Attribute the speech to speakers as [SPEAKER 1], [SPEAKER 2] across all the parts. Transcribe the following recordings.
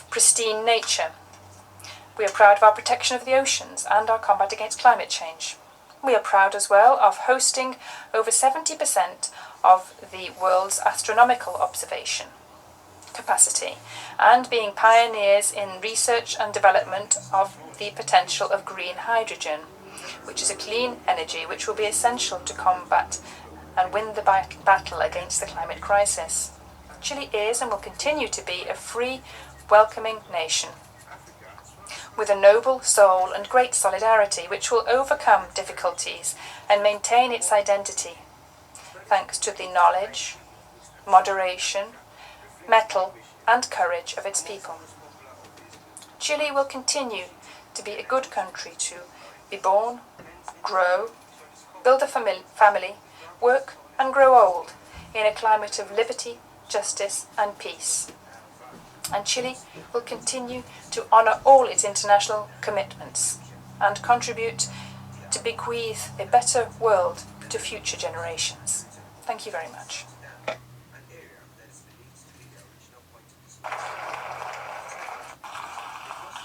[SPEAKER 1] of pristine nature. We are proud of our protection of the oceans and our combat against climate change. We are proud as well of hosting over 70% of the world's astronomical observation capacity and being pioneers in research and development of the potential of green hydrogen, which is a clean energy which will be essential to combat and win the battle against the climate crisis. Chile is and will continue to be a free, welcoming nation with a noble soul and great solidarity, which will overcome difficulties and maintain its identity, thanks to the knowledge, moderation, mettle and courage of its people. Chile will continue to be a good country to be born, grow, build a family, work and grow old in a climate of liberty, justice and peace. And Chile will continue to honour all its international commitments and contribute to bequeath a better world to future generations. Thank you very much.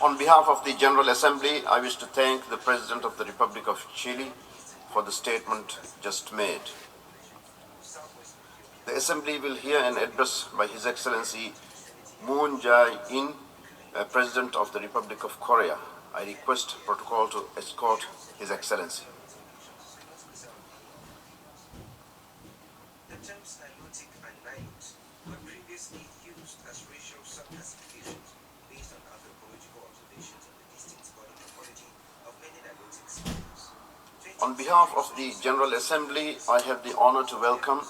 [SPEAKER 2] On behalf of the General Assembly, I wish to thank the President of the Republic of Chile for the statement just made. The Assembly will hear an address by His Excellency Moon Jae-in, President of the Republic of Korea. I request protocol to escort His Excellency.
[SPEAKER 3] The terms Nilotic and Nilotes were previously used as racial subclassifications based on anthropological observations of the distinct body morphology of many Nilotic species.
[SPEAKER 2] On behalf of the General Assembly, I have the honor to welcome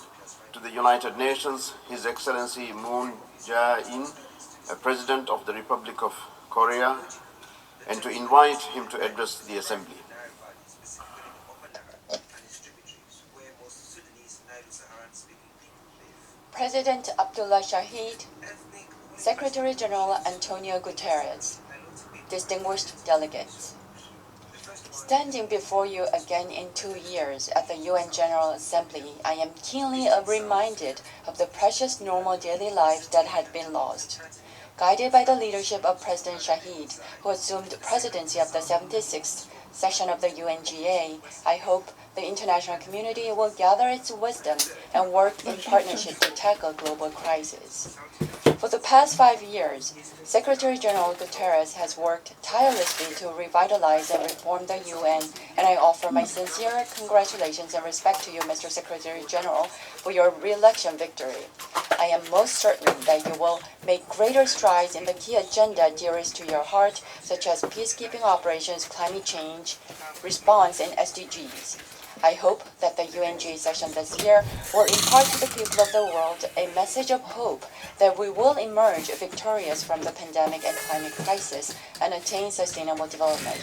[SPEAKER 2] to the United Nations His Excellency Moon Jae-in, President of the Republic of Korea, and to invite him to address the Assembly.
[SPEAKER 4] President Abdullah Shahid, Secretary General Antonio Guterres, distinguished delegates. Standing before you again in 2 years at the UN General Assembly, I am keenly reminded of the precious normal daily lives that had been lost. Guided by the leadership of President Shahid, who assumed the presidency of the 76th session of the UNGA, I hope the international community will gather its wisdom and work in partnership to tackle global crises. For the past 5 years, Secretary General Guterres has worked tirelessly to revitalize and reform the UN, and I offer my sincere congratulations and respect to you, Mr. Secretary General, for your re-election victory. I am most certain that you will make greater strides in the key agenda dearest to your heart, such as peacekeeping operations, climate change, response, and SDGs. I hope that the UNGA session this year will impart to the people of the world a message of hope that we will emerge victorious from the pandemic and climate crisis and attain sustainable development.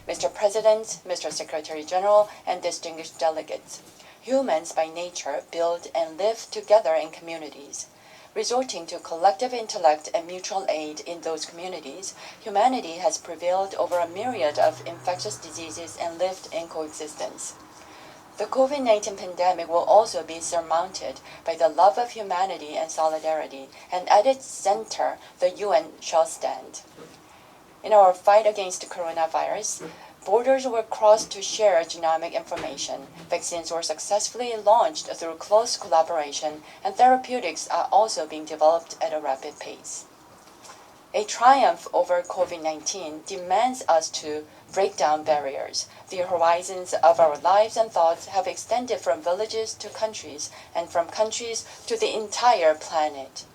[SPEAKER 4] Mr. President, Mr. Secretary General, and distinguished delegates, humans by nature build and live together in communities. Resorting to collective intellect and mutual aid in those communities, humanity has prevailed over a myriad of infectious diseases and lived in coexistence. The COVID-19 pandemic will also be surmounted by the love of humanity and solidarity, and at its center, the UN shall stand. In our fight against the coronavirus, borders were crossed to share genomic information, vaccines were successfully launched through close collaboration, and therapeutics are also being developed at a rapid pace. A triumph over COVID-19 demands us to break down barriers. The horizons of our lives and thoughts have extended from villages to countries, and from countries to the entire planet.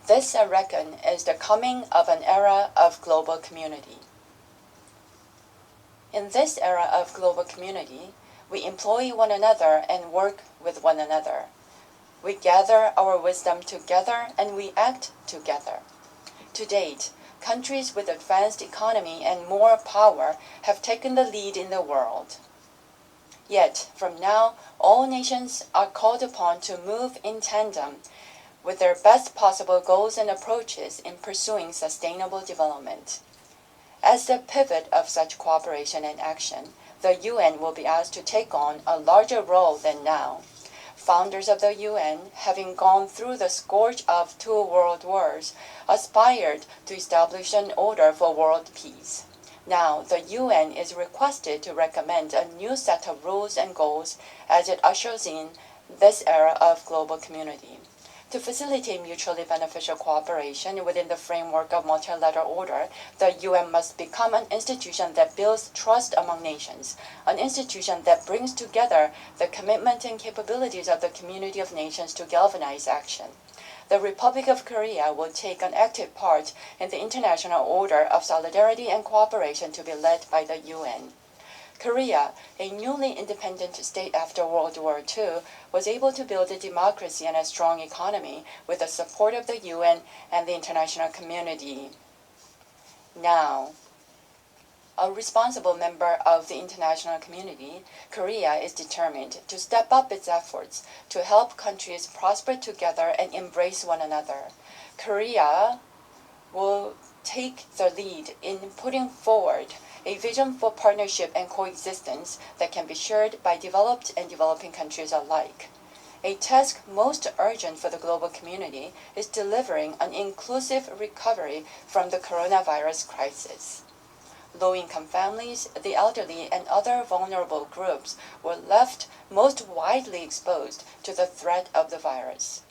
[SPEAKER 4] This, I reckon, is the coming of an era of global community. In this era of global community, we employ one another and work with one another. We gather our wisdom together and we act together. To date, countries with advanced economy and more power have taken the lead in the world. Yet, from now, all nations are called upon to move in tandem with their best possible goals and approaches in pursuing sustainable development. As the pivot of such cooperation and action, the UN will be asked to take on a larger role than now. Founders of the UN, having gone through the scourge of 2 world wars, aspired to establish an order for world peace. Now, the UN is requested to recommend a new set of rules and goals as it ushers in this era of global community. To facilitate mutually beneficial cooperation within the framework of multilateral order, the UN must become an institution that builds trust among nations, an institution that brings together the commitment and capabilities of the community of nations to galvanize action. The Republic of Korea will take an active part in the international order of solidarity and cooperation to be led by the UN. Korea, a newly independent state after World War II, was able to build a democracy and a strong economy with the support of the UN and the international community. Now, a responsible member of the international community, Korea is determined to step up its efforts to help countries prosper together and embrace one another. Korea will take the lead in putting forward a vision for partnership and coexistence that can be shared by developed and developing countries alike. A task most urgent for the global community is delivering an inclusive recovery from the coronavirus crisis. Low-income families, the elderly, and other vulnerable groups were left most widely exposed to the threat of the virus.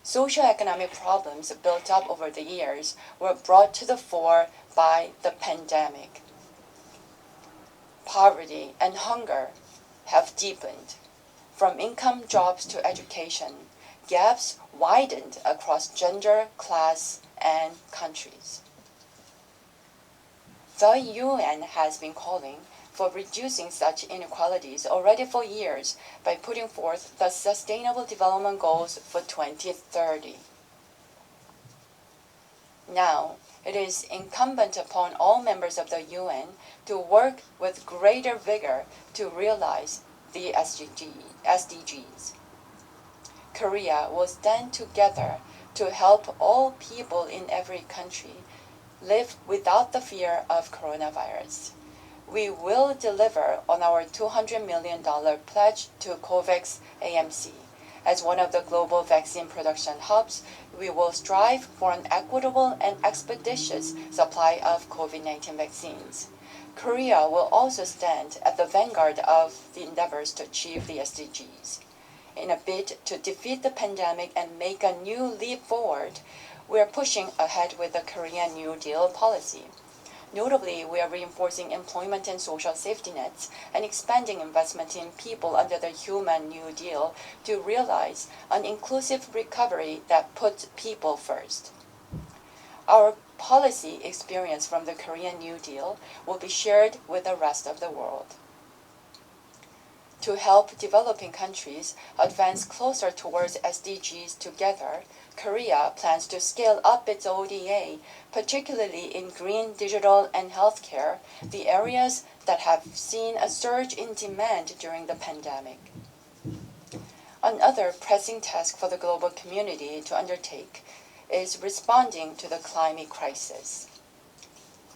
[SPEAKER 4] Socioeconomic problems built up over the years were brought to the fore by the pandemic. Poverty and hunger have deepened. From income, jobs to education, gaps widened across gender, class, and countries. The UN has been calling for reducing such inequalities already for years by putting forth the Sustainable Development Goals for 2030. Now, it is incumbent upon all members of the UN to work with greater vigor to realize the SDGs. Korea will stand together to help all people in every country live without the fear of coronavirus. We will deliver on our $200 million pledge to COVAX AMC. As one of the global vaccine production hubs, we will strive for an equitable and expeditious supply of COVID-19 vaccines. Korea will also stand at the vanguard of the endeavors to achieve the SDGs. In a bid to defeat the pandemic and make a new leap forward, we are pushing ahead with the Korean New Deal policy. Notably, we are reinforcing employment and social safety nets and expanding investment in people under the Human New Deal to realize an inclusive recovery that puts people first. Our policy experience from the Korean New Deal will be shared with the rest of the world. To help developing countries advance closer towards SDGs together, Korea plans to scale up its ODA, particularly in green, digital, and healthcare, the areas that have seen a surge in demand during the pandemic. Another pressing task for the global community to undertake is responding to the climate crisis.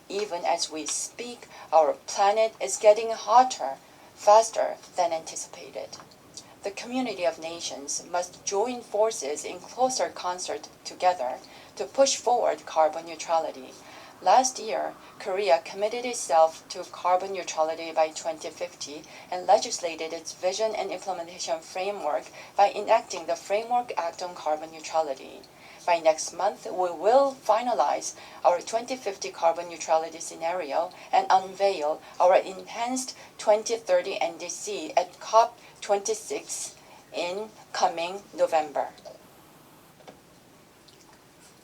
[SPEAKER 4] Even as we speak, our planet is getting hotter faster than anticipated. The community of nations must join forces in closer concert together to push forward carbon neutrality. Last year, Korea committed itself to carbon neutrality by 2050 and legislated its vision and implementation framework by enacting the Framework Act on Carbon Neutrality. By next month, we will finalize our 2050 carbon neutrality scenario and unveil our enhanced 2030 NDC at COP26 in coming November.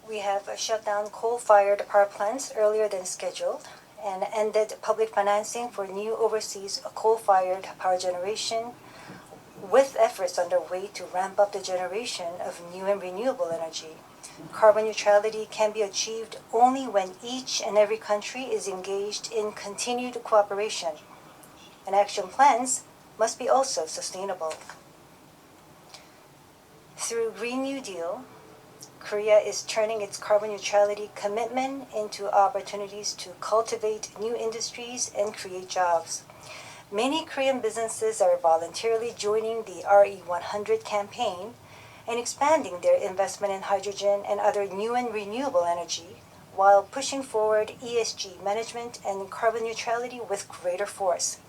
[SPEAKER 5] We have shut down coal-fired power plants earlier than scheduled and ended public financing for new overseas coal-fired power generation, with efforts underway to ramp up the generation of new and renewable energy. Carbon neutrality can be achieved only when each and every country is engaged in continued cooperation, and action plans must be also sustainable. Through Green New Deal, Korea is turning its carbon neutrality commitment into opportunities to cultivate new industries and create jobs. Many Korean businesses are voluntarily joining the RE100 campaign and expanding their investment in hydrogen and other new and renewable energy, while pushing forward ESG management and carbon neutrality with greater force.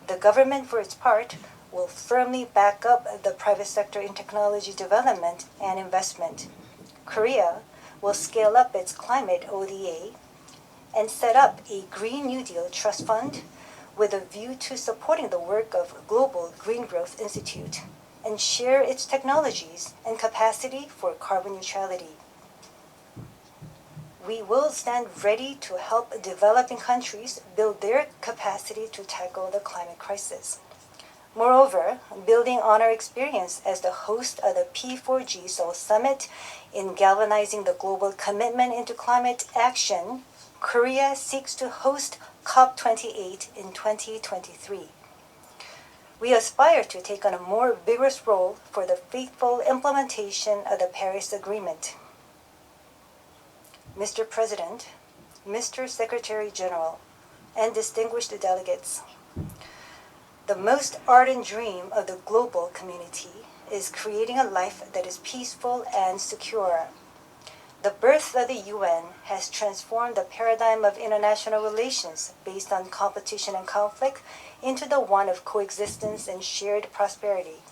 [SPEAKER 5] The government, for its part, will firmly back up the private sector in technology development and investment. Korea will scale up its climate ODA and set up a Green New Deal Trust Fund with a view to supporting the work of Global Green Growth Institute and share its technologies and capacity for carbon neutrality. We will stand ready to help developing countries build their capacity to tackle the climate crisis. Moreover, building on our experience as the host of the P4G Seoul Summit in galvanizing the global commitment into climate action, Korea seeks to host COP28 in 2023. We aspire to take on a more vigorous role for the faithful implementation of the Paris Agreement. Mr. President, Mr. Secretary General, and distinguished delegates, the most ardent dream of the global community is creating a life that is peaceful and secure. The birth of the UN has transformed the paradigm of international relations based on competition and conflict into the one of coexistence and shared prosperity.